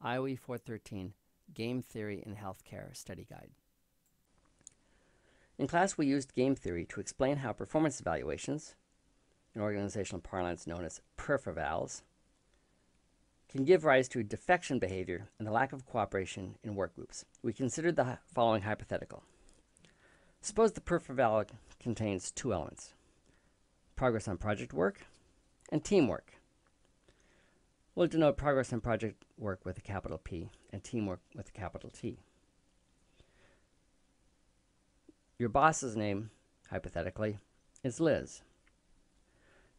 IOE 413, Game Theory in Healthcare Study Guide. In class, we used game theory to explain how performance evaluations, in organizational parlance known as perf-evals, can give rise to defection behavior and the lack of cooperation in work groups. We considered the following hypothetical. Suppose the perf-eval contains two elements: progress on project work and teamwork. We'll denote progress on project work with a capital P and teamwork with a capital T. Your boss's name, hypothetically, is Liz.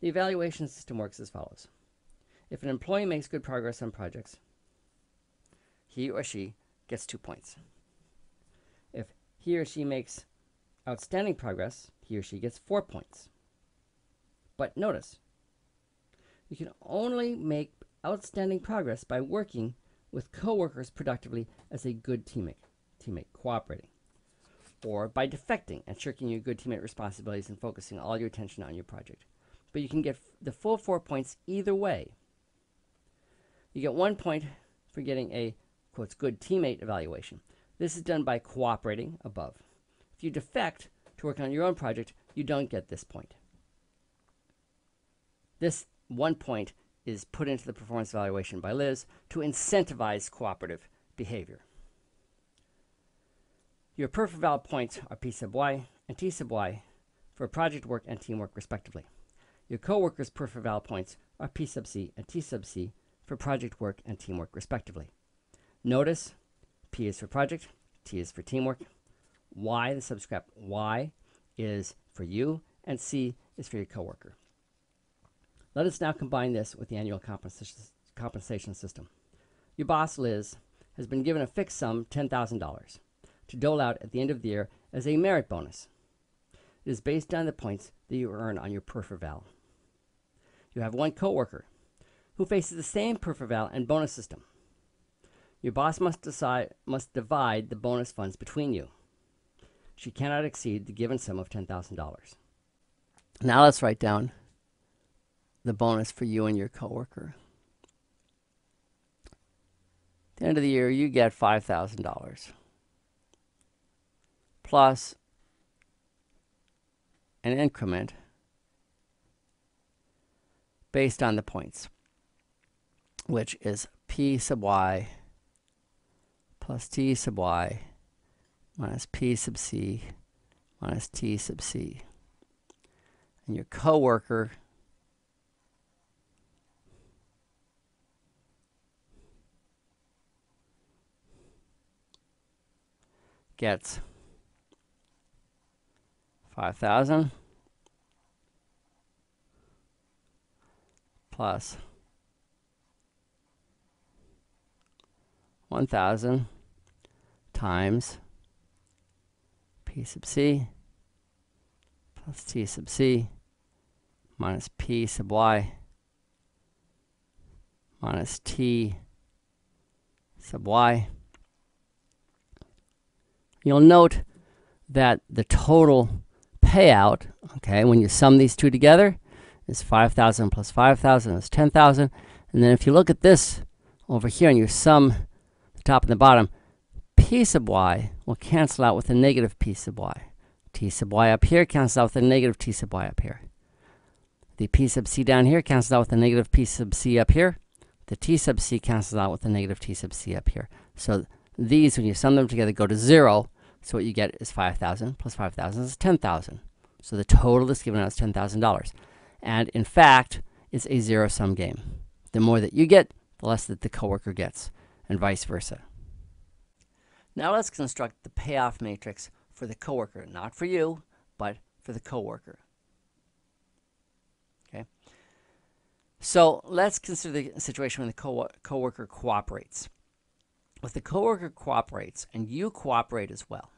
The evaluation system works as follows. If an employee makes good progress on projects, he or she gets 2 points. If he or she makes outstanding progress, he or she gets 4 points. But notice, you can only make outstanding progress by working with coworkers productively as a good teammate, cooperating, or by defecting and shirking your good teammate responsibilities and focusing all your attention on your project. But you can get the full 4 points either way. You get 1 point for getting a, quotes, good teammate evaluation. This is done by cooperating above. If you defect to work on your own project, you don't get this point. This 1 point is put into the performance evaluation by Liz to incentivize cooperative behavior. Your perf-eval points are P sub y and T sub y for project work and teamwork respectively. Your coworkers' perf-eval points are P sub c and T sub c for project work and teamwork respectively. Notice P is for project, T is for teamwork, Y, the subscript Y, is for you, and C is for your coworker. Let us now combine this with the annual compensation system. Your boss, Liz, has been given a fixed sum, $10,000, to dole out at the end of the year as a merit bonus. It is based on the points that you earn on your perf-eval. You have one coworker who faces the same perf-eval and bonus system. Your boss must divide the bonus funds between you. She cannot exceed the given sum of $10,000. Now let's write down the bonus for you and your coworker. At the end of the year, you get $5,000 plus an increment based on the points, which is P sub y plus T sub y minus P sub c minus T sub c. And your coworker gets 5,000 plus 1,000 times P sub c plus T sub c minus P sub y minus T sub y. You'll note that the total payout, okay, when you sum these two together, is 5,000 plus 5,000 is 10,000. And then if you look at this over here and you sum the top and the bottom, P sub y will cancel out with a negative P sub y. T sub y up here cancels out with a negative T sub y up here. The P sub c down here cancels out with a negative P sub c up here. The T sub c cancels out with a negative T sub c up here. So these, when you sum them together, go to 0. So what you get is 5,000 plus 5,000 is 10,000. So the total that's given out is $10,000. And in fact, it's a zero-sum game. The more that you get, the less that the coworker gets, and vice versa. Now let's construct the payoff matrix for the coworker, not for you, but for the coworker. Okay. So let's consider the situation when the coworker cooperates. If the coworker cooperates and you cooperate as well,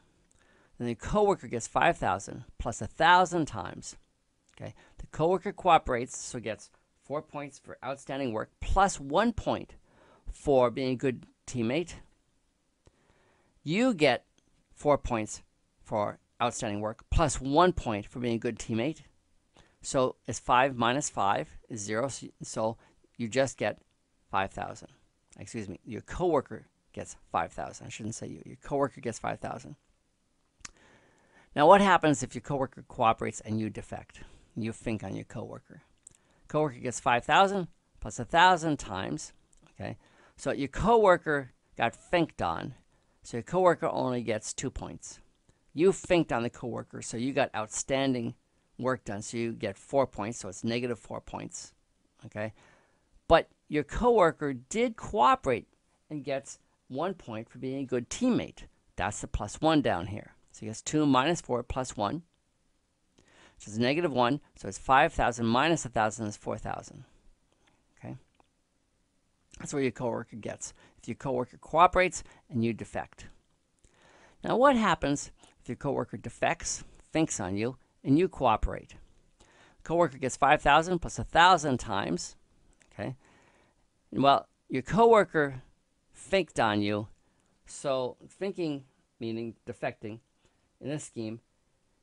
then the coworker gets 5,000 plus 1,000 times. Okay, the coworker cooperates, so gets 4 points for outstanding work plus 1 point for being a good teammate. You get 4 points for outstanding work plus 1 point for being a good teammate. So it's 5 minus 5 is 0, so you just get 5,000. excuse me, your coworker gets 5,000. I shouldn't say you. Your coworker gets 5,000. Now, what happens if your coworker cooperates and you defect? You think on your coworker. Coworker gets 5,000 plus 1,000 times. Okay, so your coworker got finked on, so your coworker only gets 2 points. You finked on the coworker, so you got outstanding work done, so you get 4 points, so it's negative 4 points. Okay, but your coworker did cooperate and gets 1 point for being a good teammate. That's the plus 1 down here. So he gets 2 minus 4 plus 1, which is negative 1. So it's 5,000 minus 1,000 is 4,000. Okay, that's what your coworker gets if your coworker cooperates and you defect. Now, what happens if your coworker defects, thinks on you, and you cooperate? Coworker gets 5,000 plus 1,000 times. Okay, well, your coworker finked on you, so thinking, meaning defecting, in this scheme,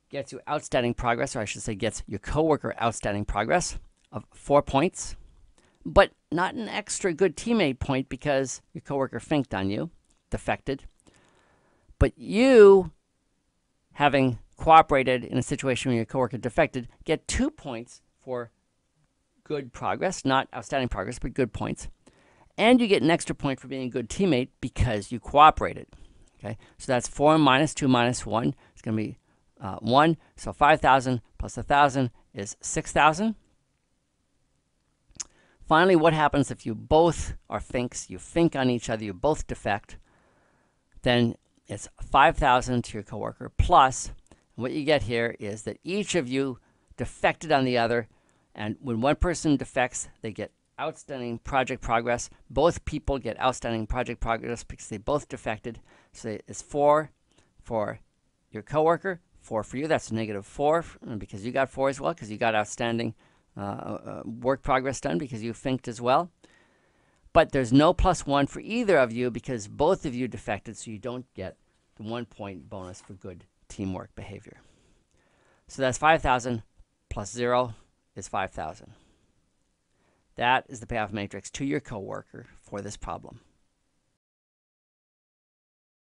gets you outstanding progress, or I should say gets your coworker outstanding progress of 4 points, but not an extra good teammate point because your coworker finked on you, defected. But you, having cooperated in a situation where your coworker defected, get 2 points for good progress, not outstanding progress, but good points. And you get an extra point for being a good teammate because you cooperated. Okay, so that's 4 minus 2 minus 1. It's going to be 1. So 5,000 plus 1,000 is 6,000. Finally, what happens if you both are finks? You fink on each other, you both defect. Then it's 5,000 to your coworker plus, what you get here is that each of you defected on the other, and when one person defects, they get outstanding project progress. Both people get outstanding project progress because they both defected. So it's 4 for your coworker, 4 for you. That's negative 4 because you got 4 as well, because you got outstanding work progress done because you finked as well. But there's no plus 1 for either of you because both of you defected, so you don't get the 1 point bonus for good teamwork behavior. So that's 5,000 plus 0 is 5,000. That is the payoff matrix to your coworker for this problem.